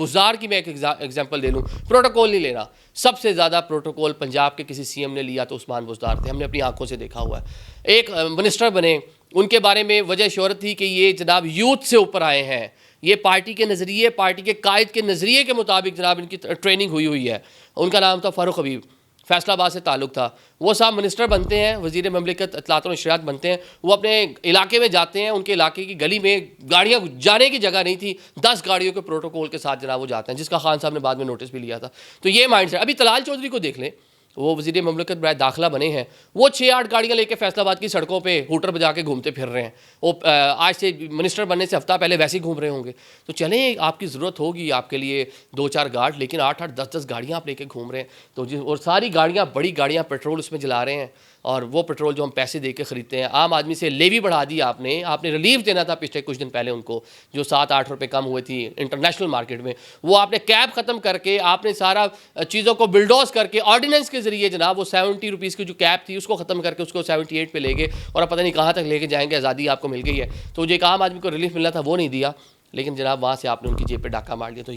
बुज़दार की मैं एक एग्जांपल दे लूँ, प्रोटोकॉल नहीं लेना। सबसे ज़्यादा प्रोटोकॉल पंजाब के किसी सीएम ने लिया तो उस्मान बुज़दार थे, हमने अपनी आंखों से देखा हुआ है। एक मिनिस्टर बने, उनके बारे में वजह शोहरत थी कि ये जनाब यूथ से ऊपर आए हैं, ये पार्टी के नज़रिए, पार्टी के कायद के नज़रिए के मुताबिक जनाब इनकी ट्रेनिंग हुई हुई है। उनका नाम था फ़ारूक हबीब, फैसलाबाद से ताल्लुक़ था। वो साहब मिनिस्टर बनते हैं, वज़ीर ममलिकत इत्तलात और इशरियात बनते हैं। वो अपने इलाके में जाते हैं, उनके इलाके की गली में गाड़ियाँ जाने की जगह नहीं थी, 10 गाड़ियों के प्रोटोकॉल के साथ जनाब वो जाते हैं, जिसका खान साहब ने बाद में नोटिस भी लिया था। तो ये माइंड सेट। अभी तलाल चौधरी को देख लें, वो वज़ीर ममलिकत बराए दाखिला बने हैं, वो 6-8 गाड़ियाँ लेके फैसलाबाद की सड़कों पे हूटर बजा के घूमते फिर रहे हैं। वो आज से मिनिस्टर बनने से हफ्ता पहले वैसे ही घूम रहे होंगे। तो चलें, आपकी ज़रूरत होगी आपके लिए 2-4 गार्ड, लेकिन 8-8 10-10 गाड़ियाँ आप लेके घूम रहे हैं। तो और सारी गाड़ियाँ, बड़ी गाड़ियाँ, पेट्रोल उसमें जला रहे हैं, और वो पेट्रोल जो हम पैसे दे के ख़रीदते हैं। आम आदमी से लेवी बढ़ा दी आपने रिलीफ देना था पिछले कुछ दिन पहले उनको, जो 7-8 रुपये कम हुए थी इंटरनेशनल मार्केट में, वो आपने कैब ख़त्म करके, आपने सारा चीज़ों को बिल्डोज करके ऑर्डिनेंस के ज़रिए जनाब वो 70 रुपीज़ की जो कैब थी उसको ख़त्म करके उसको 78 पे ले गए, और अब पता नहीं कहाँ तक लेके जाएंगे। आज़ादी आपको मिल गई है, तो जो एक आम आदमी को रिलीफ मिलना था वो नहीं दिया, लेकिन जनाब वहाँ से आपने उनकी जेब पे डाका मार दिया। तो